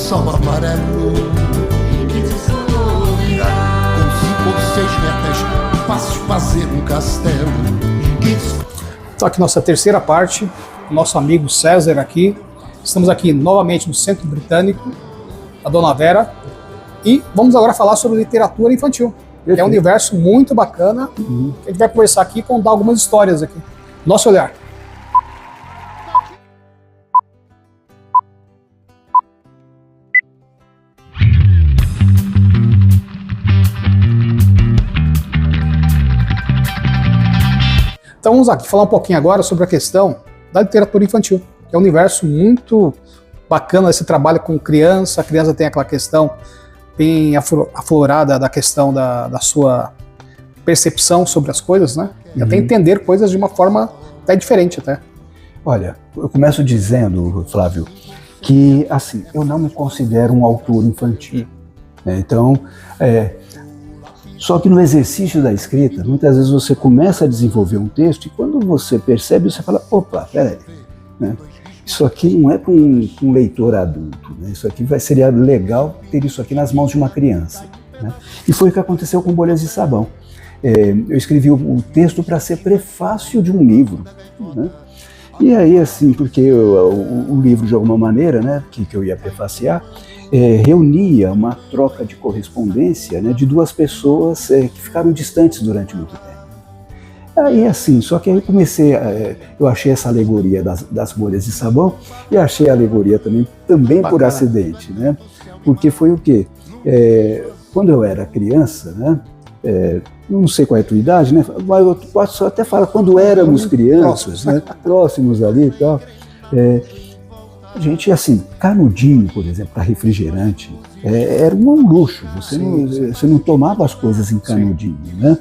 sol amarelo. Com 5 ou 6 retas, fácil fazer um castelo. Então aqui nossa terceira parte, nosso amigo César aqui. Estamos aqui novamente no Centro Britânico, a Dona Vera, e vamos agora falar sobre literatura infantil. É um universo muito bacana. A gente vai conversar aqui e contar algumas histórias aqui. Nosso olhar. Então vamos aqui falar um pouquinho agora sobre a questão da literatura infantil, que é um universo muito bacana esse trabalho com criança. A criança tem aquela questão bem aflorada da questão da sua percepção sobre as coisas, né? E até entender coisas de uma forma até diferente até. Olha, eu começo dizendo, Flávio, que assim, eu não me considero um autor infantil. Então, só que no exercício da escrita, muitas vezes você começa a desenvolver um texto e quando você percebe, você fala, opa, peraí, né? Isso aqui não é para um leitor adulto, né? Isso aqui seria legal ter isso aqui nas mãos de uma criança, né? E foi o que aconteceu com Bolhas de Sabão. Eu escrevi o texto para ser prefácio de um livro, né? E aí, assim, porque o livro, de alguma maneira, né, que eu ia prefaciar, reunia uma troca de correspondência, né, de duas pessoas que ficaram distantes durante muito tempo. Aí assim, só que aí eu comecei, eu achei essa alegoria das bolhas de sabão e achei a alegoria também por acidente, né? Porque foi o quê? Quando eu era criança, né? Não sei qual é a tua idade, né? Mas eu posso até falar quando éramos crianças, né? Próximos ali e tal. A gente, assim, canudinho, por exemplo, para refrigerante, era um luxo. Você não tomava as coisas em canudinho, né?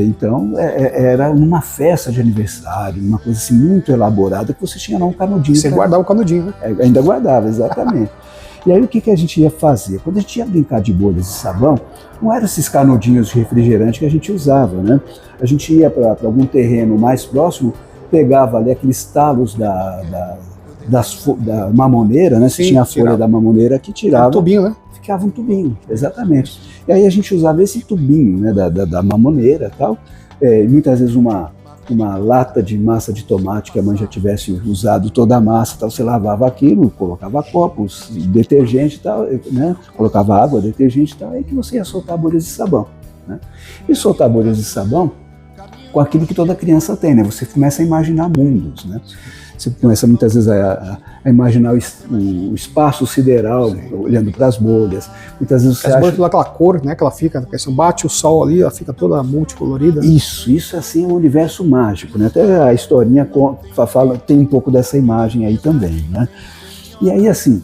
Então, era numa festa de aniversário, uma coisa assim muito elaborada, que você tinha lá um canudinho. Você guardava o canudinho, né? Ainda guardava, exatamente. E aí o que a gente ia fazer? Quando a gente ia brincar de bolhas de sabão, não eram esses canudinhos de refrigerante que a gente usava, né? A gente ia para algum terreno mais próximo, pegava ali aqueles talos da mamoneira, né? Você tinha a folha da mamoneira que tirava. Um tubinho, né? Ficava um tubinho, exatamente. E aí a gente usava esse tubinho, né, da mamoneira e tal, muitas vezes uma lata de massa de tomate que a mãe já tivesse usado toda a massa, tal, você lavava aquilo, colocava copos, detergente e tal, né, colocava água, detergente e tal, aí que você ia soltar bolhas de sabão, né? E soltar bolhas de sabão com aquilo que toda criança tem, né? Você começa a imaginar mundos, né? Você começa muitas vezes a imaginar o espaço sideral, olhando para as bolhas. Muitas vezes você as bolhas, aquela cor, né, que ela fica, você bate o sol ali, ela fica toda multicolorida. Isso assim é um universo mágico, né? Até a historinha fala, tem um pouco dessa imagem aí também, né? E aí assim,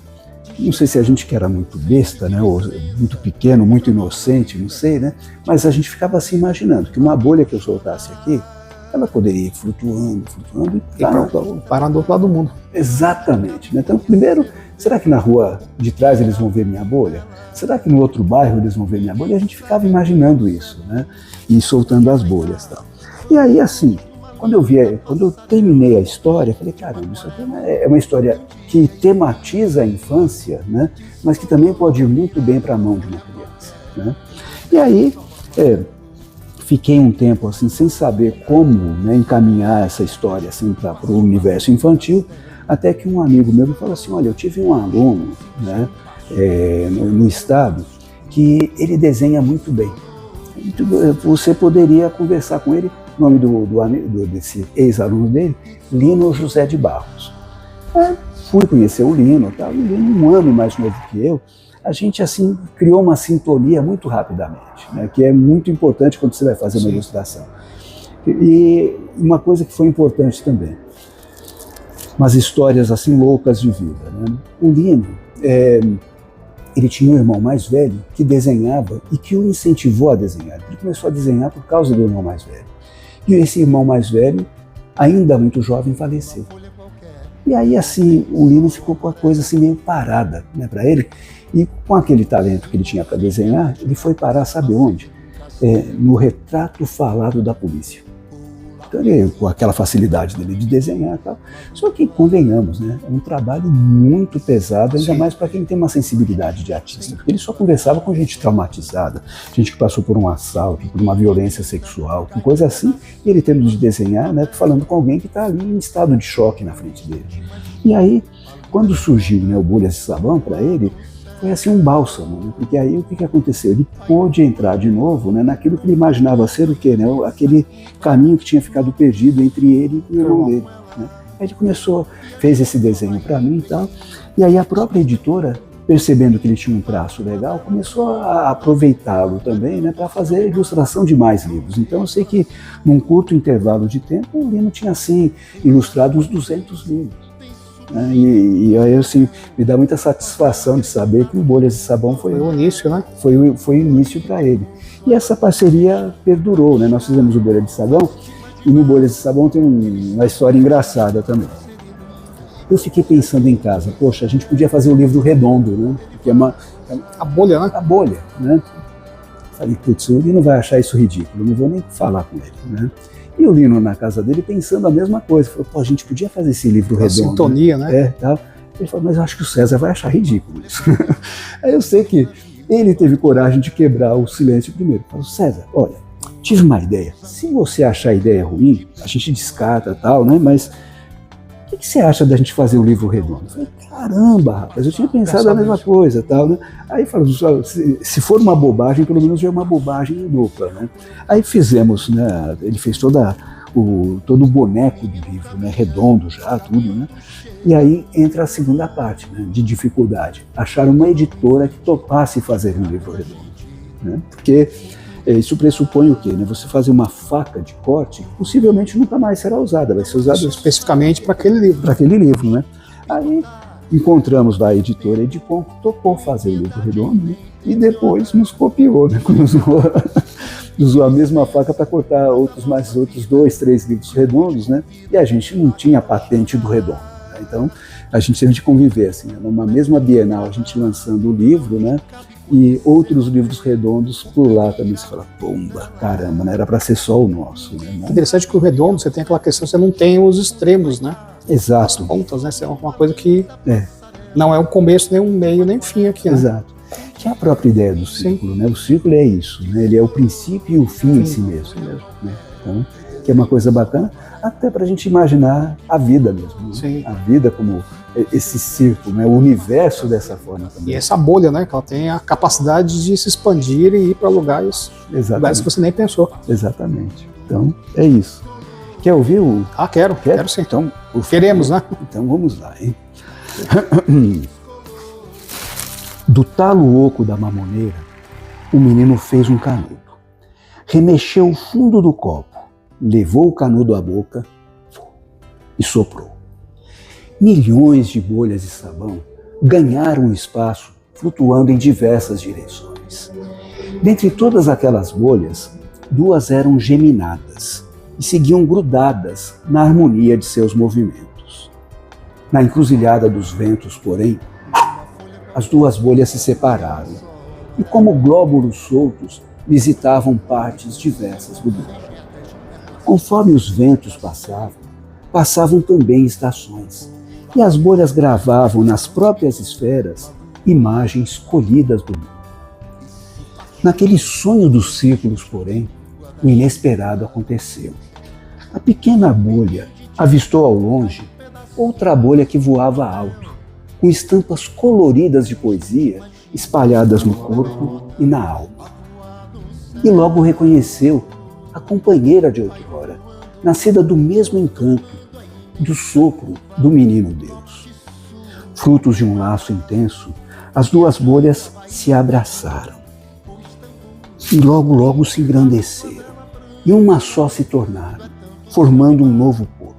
não sei se a gente que era muito besta, né, ou muito pequeno, muito inocente, não sei, né? Mas a gente ficava assim imaginando que uma bolha que eu soltasse aqui, ela poderia ir flutuando e parar do outro lado do mundo. Exatamente, né? Então, primeiro, será que na rua de trás eles vão ver minha bolha? Será que no outro bairro eles vão ver minha bolha? E a gente ficava imaginando isso, né? E soltando as bolhas e tal. E aí, assim, quando eu terminei a história, eu falei, caramba, isso aqui é uma história que tematiza a infância, né? Mas que também pode ir muito bem para a mão de uma criança, né? E aí, fiquei um tempo assim sem saber como, né, encaminhar essa história assim, para o universo infantil, até que um amigo meu me falou assim, olha, eu tive um aluno, né, no estado que ele desenha muito bem. Você poderia conversar com ele, o nome desse ex-aluno dele, Lino José de Barros. Fui conhecer o Lino, tá? O Lino, um ano mais novo que eu, a gente assim criou uma sintonia muito rapidamente, né, que é muito importante quando você vai fazer uma ilustração. E uma coisa que foi importante também, umas histórias assim loucas de vida, né? O Lino, ele tinha um irmão mais velho que desenhava e que o incentivou a desenhar. Ele começou a desenhar por causa do irmão mais velho. E esse irmão mais velho, ainda muito jovem, faleceu. E aí assim, o Lino ficou com a coisa assim meio parada, né, para ele. E com aquele talento que ele tinha para desenhar, ele foi parar, sabe onde? No retrato falado da polícia. Então, ele, com aquela facilidade dele de desenhar e tal. Só que, convenhamos, né? É um trabalho muito pesado, ainda mais para quem tem uma sensibilidade de artista. Porque ele só conversava com gente traumatizada, gente que passou por um assalto, por uma violência sexual, com coisa assim. E ele tendo de desenhar, né? Falando com alguém que está ali em estado de choque na frente dele. E aí, quando surgiu, né, o Bolhas de Sabão para ele, foi assim um bálsamo, né? Porque aí o que aconteceu? Ele pôde entrar de novo, né, naquilo que ele imaginava ser o quê? Né? Aquele caminho que tinha ficado perdido entre ele e o irmão dele. Né? Aí ele começou, fez esse desenho para mim e tal, e aí a própria editora, percebendo que ele tinha um traço legal, começou a aproveitá-lo também, né, para fazer a ilustração de mais livros. Então eu sei que num curto intervalo de tempo o Lino tinha assim ilustrado uns 200 livros. E aí assim, me dá muita satisfação de saber que o Bolhas de Sabão foi o início, né? Foi o início para ele. E essa parceria perdurou, né? Nós fizemos o Bolhas de Sabão e no Bolhas de Sabão tem uma história engraçada também. Eu fiquei pensando em casa, poxa, a gente podia fazer o livro redondo, né? Que é a bolha, né? A bolha, né? Falei, putz, o Lino vai achar isso ridículo, não vou nem falar com ele, né? E o Lino na casa dele pensando a mesma coisa. Falou, pô, a gente podia fazer esse livro redondo. Sintonia, né? Tal. Ele falou, mas eu acho que o César vai achar ridículo isso. Aí eu sei que ele teve coragem de quebrar o silêncio primeiro. Falou, César, olha, tive uma ideia. Se você achar a ideia ruim, a gente descarta e tal, né? Mas o que você acha da gente fazer o livro redondo? Eu falei, caramba, rapaz, eu tinha pensado a mesma coisa, tal, né? Aí falou, se for uma bobagem, pelo menos é uma bobagem dupla, né? Aí fizemos, né? Ele fez todo o boneco do livro, né? Redondo já, tudo, né? E aí entra a segunda parte, né? De dificuldade, achar uma editora que topasse fazer um livro redondo, né? Porque isso pressupõe o quê? Né? Você fazer uma faca de corte, possivelmente nunca mais será usada, vai ser usada especificamente para aquele livro. Para aquele livro, né? Aí encontramos lá a editora Edicom, que topou fazer o livro redondo, né? E depois nos copiou, né? Usou a mesma faca para cortar outros 2, 3 livros redondos, né? E a gente não tinha patente do redondo, né? Então a gente teve de conviver, assim, numa mesma Bienal, a gente lançando o livro, né? E outros livros redondos por lá também. Você fala, pomba, caramba, né? Era para ser só o nosso, né? É interessante que o redondo, você tem aquela questão, você não tem os extremos, né? Exato. As pontas, né? Isso é uma coisa que não é um começo, nem um meio, nem um fim aqui, né? Exato. Que é a própria ideia do círculo, né? O círculo é isso, né? Ele é o princípio e o fim em si mesmo. Né? Então, que é uma coisa bacana, até para a gente imaginar a vida mesmo. Né? Sim. A vida como esse círculo, né? O universo dessa forma também. E essa bolha, né? Que ela tem a capacidade de se expandir e ir para lugares que você nem pensou. Exatamente. Então, é isso. Quer ouvir o... Ah, quero sim. Então, queremos, né? Então vamos lá, hein? Do talo oco da mamoneira, o menino fez um canudo. Remexeu o fundo do copo, levou o canudo à boca e soprou. Milhões de bolhas de sabão ganharam espaço flutuando em diversas direções. Dentre todas aquelas bolhas, 2 eram geminadas e seguiam grudadas na harmonia de seus movimentos. Na encruzilhada dos ventos, porém, as 2 bolhas se separaram e, como glóbulos soltos, visitavam partes diversas do mundo. Conforme os ventos passavam também estações, e as bolhas gravavam nas próprias esferas imagens colhidas do mundo. Naquele sonho dos círculos, porém, o inesperado aconteceu. A pequena bolha avistou ao longe outra bolha que voava alto, com estampas coloridas de poesia espalhadas no corpo e na alma. E logo reconheceu a companheira de outrora, nascida do mesmo encanto, do sopro do menino Deus. Frutos de um laço intenso, as 2 bolhas se abraçaram. E logo se engrandeceram, e uma só se tornaram, formando um novo corpo,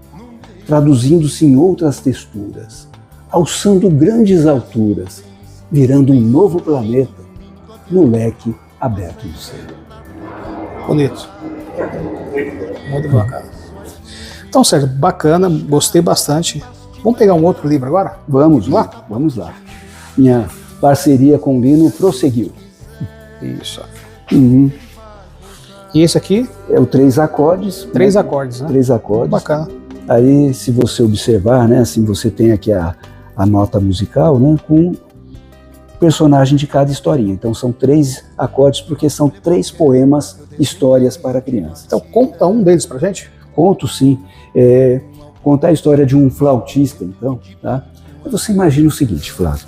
traduzindo-se em outras texturas, alçando grandes alturas, virando um novo planeta no leque aberto do céu. Bonito. Muito bacana. Então, Sérgio, bacana, gostei bastante. Vamos pegar um outro livro agora? Vamos lá. Minha parceria com o Lino prosseguiu. Isso. E esse aqui? É o 3 acordes. 3 acordes, né? 3 acordes. Bacana. Aí, se você observar, né, assim, você tem aqui a nota musical, né, com personagem de cada historinha. Então são 3 acordes porque são 3 poemas, histórias para crianças. Então conta um deles pra gente. Conto sim. Contar a história de um flautista, então, tá? Você imagina o seguinte, Flávio.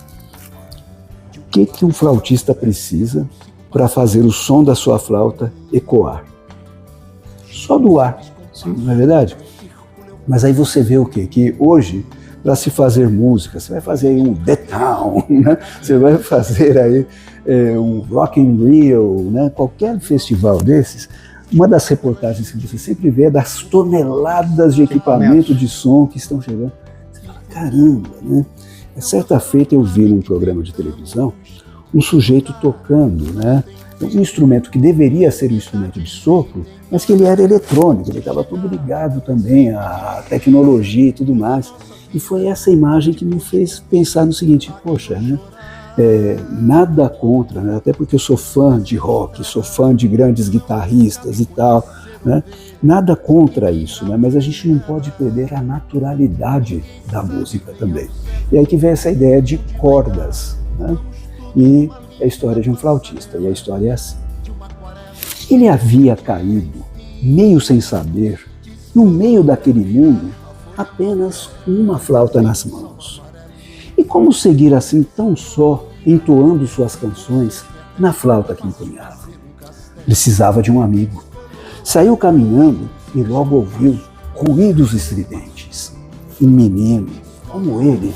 O que um flautista precisa para fazer o som da sua flauta ecoar? Só do ar, sim, não é verdade? Mas aí você vê o quê? Que hoje, para se fazer música, você vai fazer aí um The Town, né? Você vai fazer aí um Rock in Rio, né? Qualquer festival desses, uma das reportagens que você sempre vê é das toneladas de equipamento de som que estão chegando. Você fala, caramba, né? Certa feita eu vi num programa de televisão um sujeito tocando, né? Um instrumento que deveria ser um instrumento de sopro, mas que ele era eletrônico, ele estava tudo ligado também à tecnologia e tudo mais. E foi essa imagem que me fez pensar no seguinte, poxa, né? Nada contra, né? Até porque eu sou fã de rock, sou fã de grandes guitarristas e tal, né? Nada contra isso, né? Mas a gente não pode perder a naturalidade da música também. E aí que vem essa ideia de cordas, né? E a história de um flautista, e a história é assim. Ele havia caído, meio sem saber, no meio daquele mundo, apenas com uma flauta nas mãos. E como seguir assim tão só, entoando suas canções na flauta que empunhava? Precisava de um amigo. Saiu caminhando e logo ouviu ruídos estridentes. Um menino, como ele,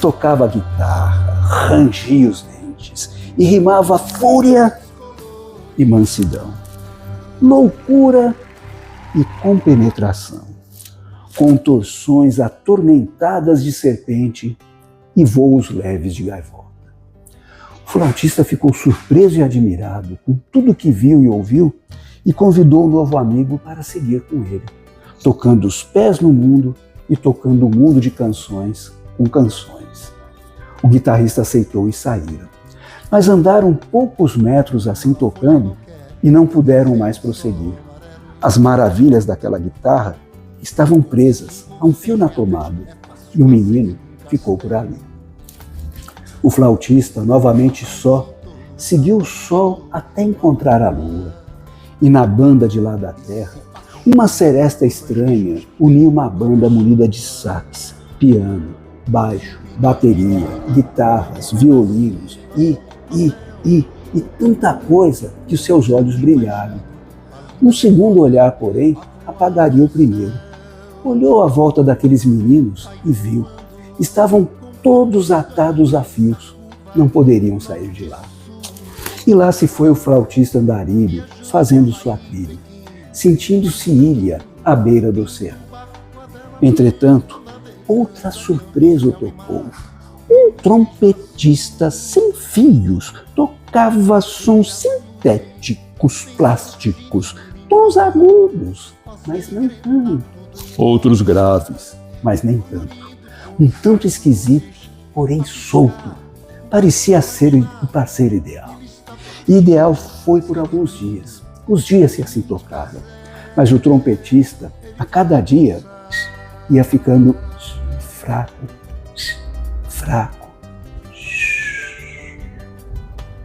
tocava guitarra, rangia os dentes e rimava fúria e mansidão, loucura e compenetração, contorções atormentadas de serpente e voos leves de gaivota. O flautista ficou surpreso e admirado com tudo que viu e ouviu e convidou o novo amigo para seguir com ele, tocando os pés no mundo e tocando o mundo de canções com canções. O guitarrista aceitou e saíram, mas andaram poucos metros assim tocando e não puderam mais prosseguir. As maravilhas daquela guitarra estavam presas a um fio na tomada e o menino ficou por ali. O flautista, novamente só, seguiu o sol até encontrar a lua. E na banda de lá da terra, uma seresta estranha unia uma banda munida de sax, piano, baixo, bateria, guitarras, violinos e tanta coisa que os seus olhos brilharam. Um segundo olhar, porém, apagaria o primeiro. Olhou à volta daqueles meninos e viu. Estavam todos atados a fios. Não poderiam sair de lá. E lá se foi o flautista andarilho, fazendo sua trilha, sentindo-se ilha à beira do oceano. Entretanto, outra surpresa o tocou. Um trompetista sem fios tocava sons sintéticos, plásticos, tons agudos, mas não tanto. Outros graves, mas nem tanto. Um tanto esquisito, porém solto. Parecia ser o parceiro ideal. E ideal foi por alguns dias. Os dias que assim tocava. Mas o trompetista, a cada dia, ia ficando fraco, fraco,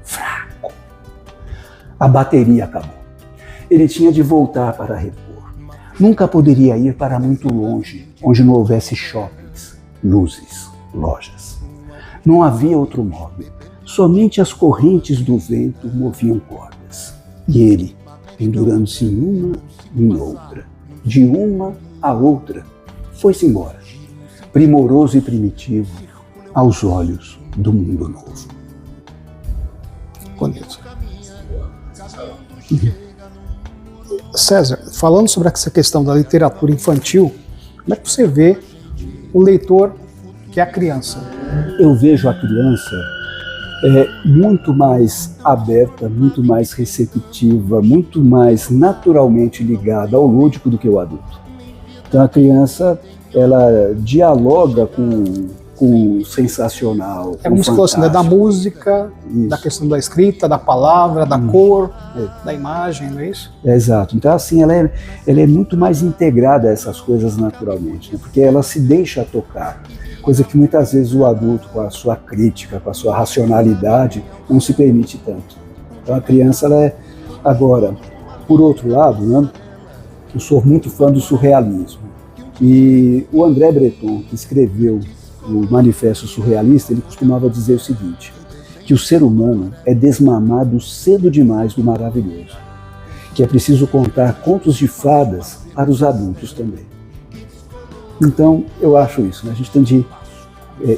fraco. A bateria acabou. Ele tinha de voltar para repor. Nunca poderia ir para muito longe, onde não houvesse shoppings, luzes, lojas. Não havia outro modo. Somente as correntes do vento moviam cordas. E ele, pendurando-se em uma em outra, de uma a outra, foi-se embora, primoroso e primitivo, aos olhos do mundo novo. Bonito. César, falando sobre essa questão da literatura infantil, como é que você vê o leitor que é a criança? Eu vejo a criança muito mais aberta, muito mais receptiva, muito mais naturalmente ligada ao lúdico do que o adulto. Então a criança, ela dialoga com com sensacional. É como se fosse, né, da música, Isso. da questão da escrita, da palavra, da cor, da imagem, não é isso? Exato. Então, assim, ela é muito mais integrada a essas coisas naturalmente, né? Porque ela se deixa tocar, coisa que muitas vezes o adulto, com a sua crítica, com a sua racionalidade, não se permite tanto. Então, a criança, ela é... Agora, por outro lado, né, eu sou muito fã do surrealismo. E o André Breton, que escreveu o Manifesto Surrealista, ele costumava dizer o seguinte, que o ser humano é desmamado cedo demais do maravilhoso, que é preciso contar contos de fadas para os adultos também. Então, eu acho isso, né? A gente tem de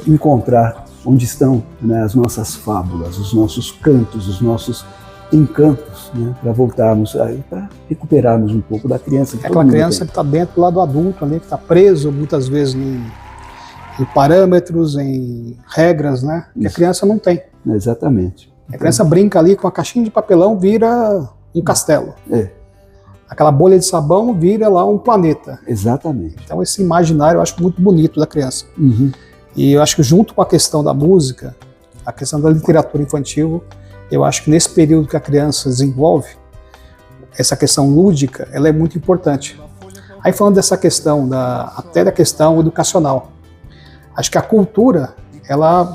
encontrar onde estão, né, as nossas fábulas, os nossos cantos, os nossos encantos, né, para voltarmos, para recuperarmos um pouco da criança. É aquela criança que está dentro lá do adulto, ali, que está preso muitas vezes em parâmetros, em regras, né? Que a criança não tem. Exatamente. A criança brinca ali com a caixinha de papelão, vira um castelo. É. Aquela bolha de sabão vira lá um planeta. Exatamente. Então esse imaginário eu acho muito bonito da criança. Uhum. E eu acho que junto com a questão da música, a questão da literatura infantil, eu acho que nesse período que a criança desenvolve, essa questão lúdica, ela é muito importante. Aí falando dessa questão, até da questão educacional, acho que a cultura, ela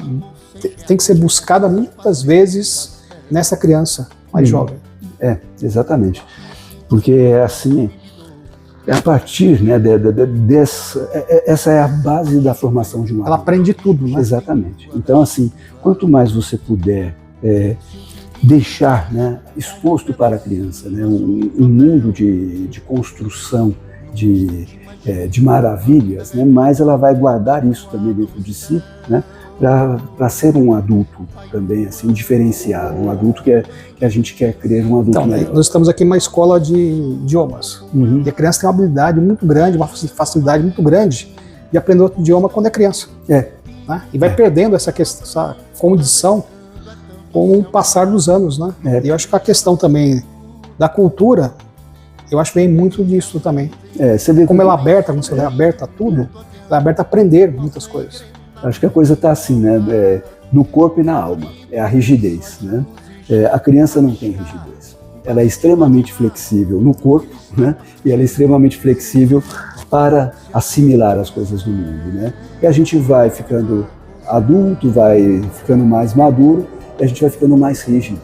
tem que ser buscada muitas vezes nessa criança mais jovem. É, exatamente. Porque assim, é a partir, né, essa é a base da formação de uma Ela aprende tudo, né? Exatamente. Então, assim, quanto mais você puder deixar, né, exposto para a criança, né, um mundo de construção, de maravilhas, né, mais ela vai guardar isso também dentro de si, né, para ser um adulto também assim diferenciado, um adulto que a gente quer crer um adulto melhor. Nós estamos aqui numa escola de idiomas, e a criança tem uma habilidade muito grande, uma facilidade muito grande de aprender outro idioma quando é criança. Né? E vai perdendo essa condição com o passar dos anos, né? E eu acho que a questão também da cultura, eu acho que vem muito disso também. Você vê como ela é aberta, como você é aberta a tudo, ela é aberta a aprender muitas coisas. Acho que a coisa está assim, né? No corpo e na alma, é a rigidez, né? A criança não tem rigidez. Ela é extremamente flexível no corpo, né? E ela é extremamente flexível para assimilar as coisas do mundo, né? E a gente vai ficando adulto, vai ficando mais maduro, e a gente vai ficando mais rígido.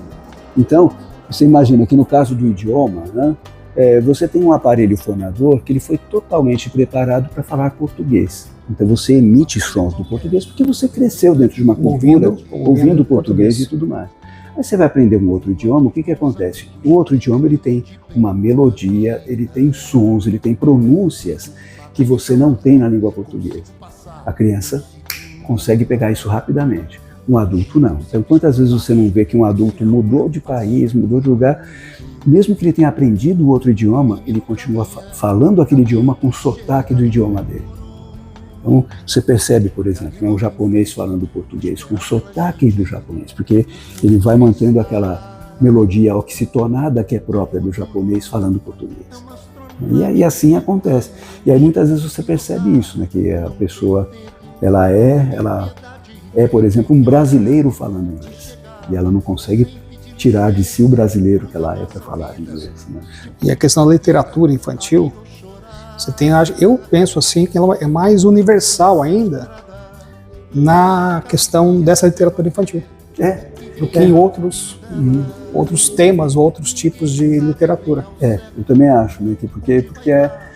Então, você imagina que no caso do idioma, né, você tem um aparelho fonador que ele foi totalmente preparado para falar português. Então você emite sons do português porque você cresceu dentro de uma cultura, ouvindo português e tudo mais. Aí você vai aprender um outro idioma, o que acontece? O outro idioma ele tem uma melodia, ele tem sons, ele tem pronúncias que você não tem na língua portuguesa. A criança consegue pegar isso rapidamente. Um adulto não. Então, quantas vezes você não vê que um adulto mudou de país, mudou de lugar, mesmo que ele tenha aprendido outro idioma, ele continua falando aquele idioma com sotaque do idioma dele. Então, você percebe, por exemplo, um japonês falando português com sotaque do japonês, porque ele vai mantendo aquela melodia oxitonada que é própria do japonês falando português. E aí assim acontece. E aí muitas vezes você percebe isso, né, que a pessoa, ela é, por exemplo, um brasileiro falando inglês. E ela não consegue tirar de si o brasileiro que ela é para falar inglês. Né? E a questão da literatura infantil, você tem, eu penso assim, que ela é mais universal ainda na questão dessa literatura infantil. Do que em outros temas, outros tipos de literatura. Eu também acho, né, porque é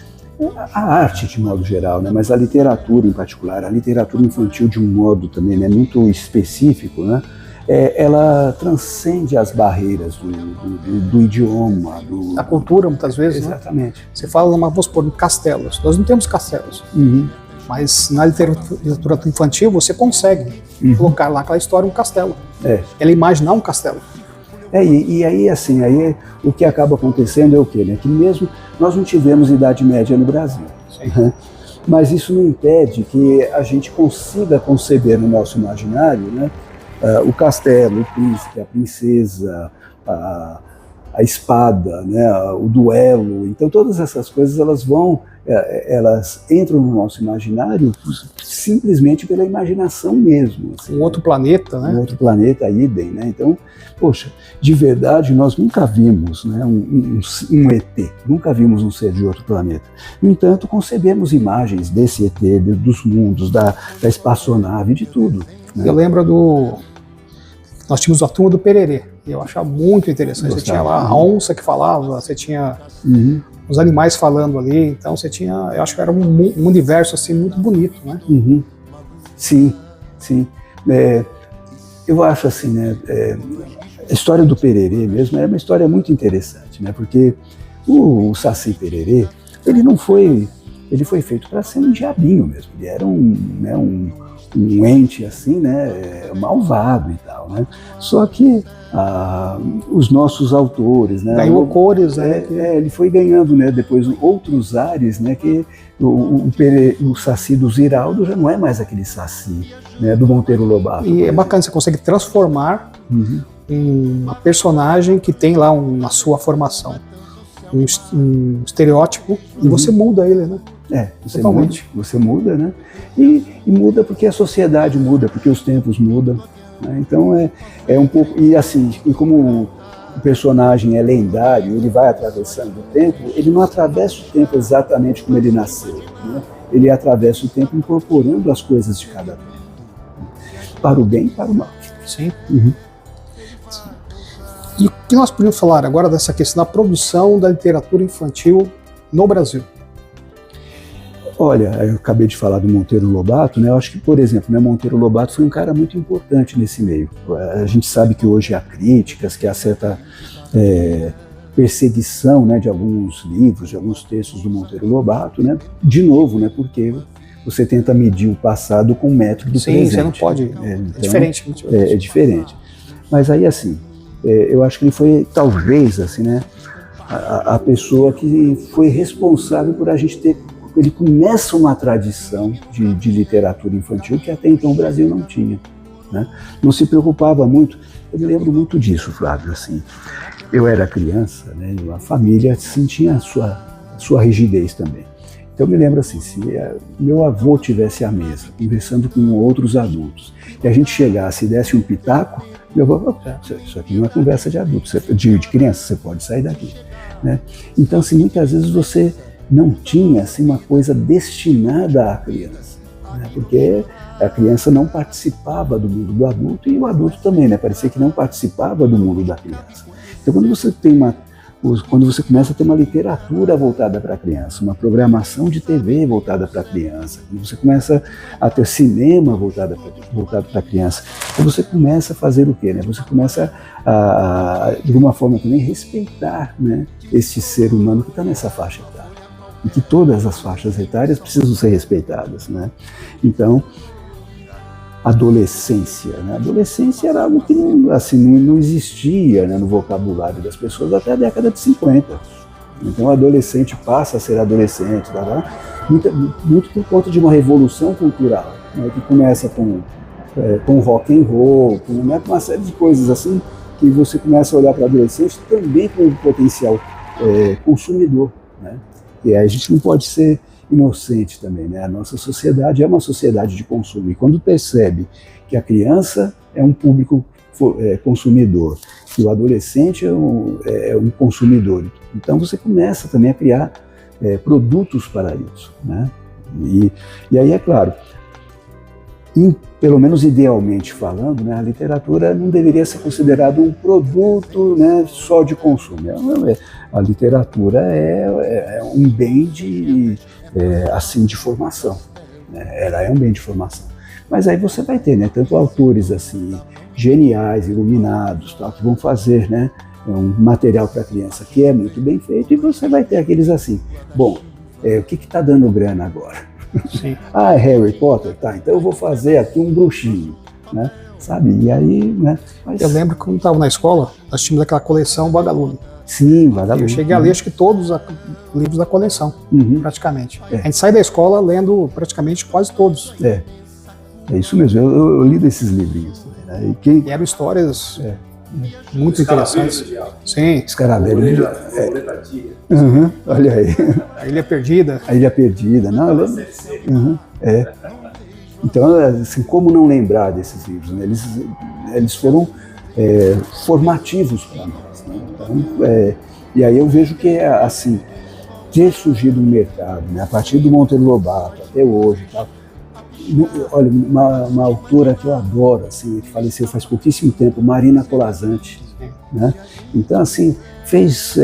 a arte de modo geral, né, mas a literatura em particular, a literatura infantil de um modo também, né, muito específico, né, ela transcende as barreiras do idioma, da cultura, muitas vezes. Exatamente. Né? Você fala, vamos supor, em castelos. Nós não temos castelos. Mas na literatura infantil você consegue colocar lá aquela história, um castelo. Ela imaginar um castelo. E aí, assim, o que acaba acontecendo é o quê? Né? Que mesmo nós não tivemos Idade Média no Brasil. Né? Mas isso não impede que a gente consiga conceber no nosso imaginário, né, o castelo, o príncipe, a princesa, a espada, né, o duelo. Então todas essas coisas elas vão elas entram no nosso imaginário simplesmente pela imaginação mesmo. Assim, um outro planeta, né? Um outro planeta, idem, né? Então, poxa, de verdade, nós nunca vimos, né, um ET, nunca vimos um ser de outro planeta. No entanto, concebemos imagens desse ET, dos mundos, da espaçonave, de tudo. Né? Eu lembro nós tínhamos a turma do Pererê, e eu achava muito interessante. Você tinha lá a onça que falava, você tinha os animais falando ali, então você tinha, eu acho que era um universo assim muito bonito, né? Sim, sim. Eu acho assim, né, a história do Pererê mesmo é uma história muito interessante, né, porque o Saci Pererê, ele foi feito para ser um diabinho mesmo, ele era um ente assim, né, malvado e tal, né, só que os nossos autores, né, ganhou cores, né, ele foi ganhando, né, depois outros ares, né, que o Saci do Ziraldo já não é mais aquele Saci, né, do Monteiro Lobato. E é bacana, você consegue transformar uma personagem que tem lá uma sua formação, um estereótipo, e você muda ele, né? Você muda, né? E muda porque a sociedade muda, porque os tempos mudam. Né? Então é um pouco. E assim, e como o personagem é lendário, ele vai atravessando o tempo, ele não atravessa o tempo exatamente como ele nasceu. Né? Ele atravessa o tempo incorporando as coisas de cada tempo. Para o bem e para o mal. Sim. E o que nós podemos falar agora dessa questão da produção da literatura infantil no Brasil? Olha, eu acabei de falar do Monteiro Lobato, né? Eu acho que, por exemplo, né, Monteiro Lobato foi um cara muito importante nesse meio. A gente sabe que hoje há críticas, que há certa perseguição, né, de alguns livros, de alguns textos do Monteiro Lobato, né? De novo, né? Porque você tenta medir o passado com o método do presente. Sim, você não pode. Então, é diferente. É diferente. Mas aí, assim, eu acho que ele foi, talvez, assim, né? A pessoa que foi responsável por a gente ter. Ele começa uma tradição de literatura infantil que até então o Brasil não tinha. Né? Não se preocupava muito. Eu me lembro muito disso, Flávio. Assim, eu era criança, né, e a família assim, tinha a sua rigidez também. Então eu me lembro assim, se meu avô tivesse à mesa, conversando com outros adultos, e a gente chegasse e desse um pitaco, meu avô, isso aqui não é conversa de adulto, de criança, você pode sair daqui. Né? Então, assim, muitas vezes você não tinha assim, uma coisa destinada à criança, né? Porque a criança não participava do mundo do adulto e o adulto também, né? Parecia que não participava do mundo da criança. Então, quando você começa a ter uma literatura voltada para a criança, uma programação de TV voltada para a criança, quando você começa a ter cinema voltado para a criança, então você começa a fazer o quê? Né? Você começa a, de alguma forma também, respeitar, né, esse ser humano que está nessa faixa etária. E que todas as faixas etárias precisam ser respeitadas, né? Então, adolescência, né? Adolescência era algo que não existia, né, no vocabulário das pessoas até a década de 50. Então, o adolescente passa a ser adolescente, muito por conta de uma revolução cultural, né, que começa com rock and roll, com uma série de coisas assim, que você começa a olhar para o adolescente também com um potencial consumidor, né? E aí a gente não pode ser inocente também, né? A nossa sociedade é uma sociedade de consumo. E quando percebe que a criança é um público consumidor e o adolescente é um consumidor, então você começa também a criar produtos para isso, né? E aí, é claro, pelo menos idealmente falando, né, a literatura não deveria ser considerada um produto, né, só de consumo. A literatura é um bem de formação. Né? Ela é um bem de formação. Mas aí você vai ter, né, tanto autores assim, geniais, iluminados, tal, que vão fazer, né, um material para criança que é muito bem feito, e você vai ter aqueles assim, bom, o que está dando grana agora? Sim. É Harry Potter? Tá, então eu vou fazer aqui um bruxinho, né? Sabe? E aí, né? Mas... Eu lembro que quando estava na escola, nós tínhamos aquela coleção Vagalume. Sim, Vagalume. Eu cheguei a ler, acho que todos os livros da coleção, praticamente. A gente sai da escola lendo praticamente quase todos. É isso mesmo, eu li desses livrinhos. Né? E eram histórias muito interessantes. Sim, Escaravelho. Uhum, olha aí. A Ilha Perdida. A Ilha Perdida. Não, uhum, Então, assim, como não lembrar desses livros? Né? Eles foram formativos para nós. Né? Então, e aí eu vejo que assim, ter surgido no mercado, né? A partir do Monteiro Lobato até hoje, tal. Olha, uma autora que eu adoro, assim, que faleceu faz pouquíssimo tempo, Marina Colasanti, né? Então, assim, fez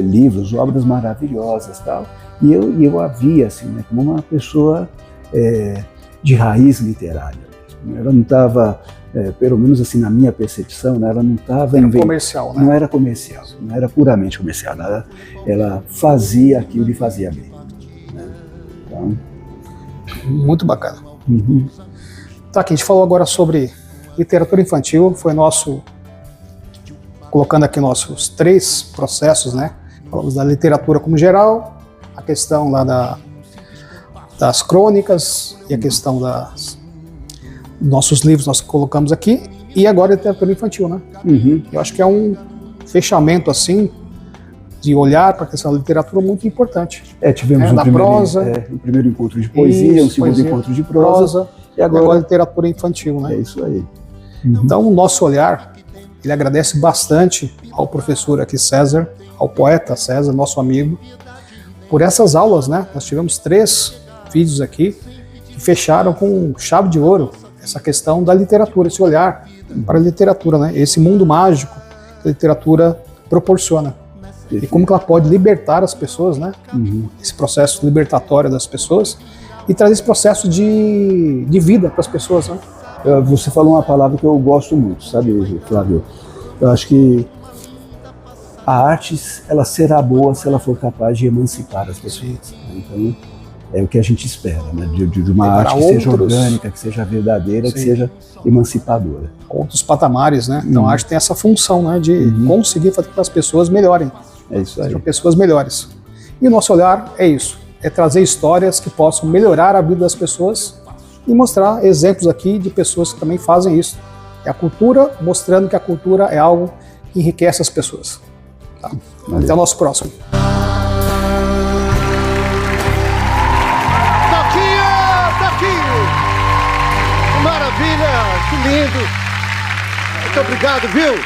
livros, obras maravilhosas, tal. E eu a via, assim, né, como uma pessoa de raiz literária. Ela não estava, pelo menos assim na minha percepção, né, ela não estava comercial, né? Não era comercial, não era puramente comercial. Ela fazia aquilo e fazia bem. Né? Então, muito bacana. Uhum. Tá, aqui a gente falou agora sobre literatura infantil, foi colocando aqui nossos 3 processos, né? Falamos da literatura como geral, a questão lá das crônicas e a questão dos nossos livros nós colocamos aqui, e agora a literatura infantil, né? Uhum. Eu acho que é um fechamento assim de olhar para a questão da literatura muito importante. Tivemos um primeiro encontro de poesia, um segundo encontro de prosa e agora literatura infantil, né? É isso aí. Uhum. Então o nosso olhar, ele agradece bastante ao professor aqui César, ao poeta César, nosso amigo, por essas aulas, né? Nós tivemos 3 vídeos aqui que fecharam com chave de ouro essa questão da literatura, esse olhar para a literatura, né? Esse mundo mágico que a literatura proporciona. E como que ela pode libertar as pessoas, né? Uhum. Esse processo libertatório das pessoas e trazer esse processo de vida para as pessoas, né? Você falou uma palavra que eu gosto muito, sabe, Flávio? Eu acho que a arte, ela será boa se ela for capaz de emancipar as pessoas. Então, é o que a gente espera, né? De uma arte que seja orgânica, que seja verdadeira, que seja emancipadora. Outros patamares, né? Então a arte tem essa função, né? De conseguir fazer com que as pessoas melhorem. É isso aí. Sejam pessoas melhores. E o nosso olhar é isso, é trazer histórias que possam melhorar a vida das pessoas e mostrar exemplos aqui de pessoas que também fazem isso. É a cultura, mostrando que a cultura é algo que enriquece as pessoas. Tá? Até o nosso próximo. Tá aqui! Que maravilha! Que lindo! Muito obrigado, viu?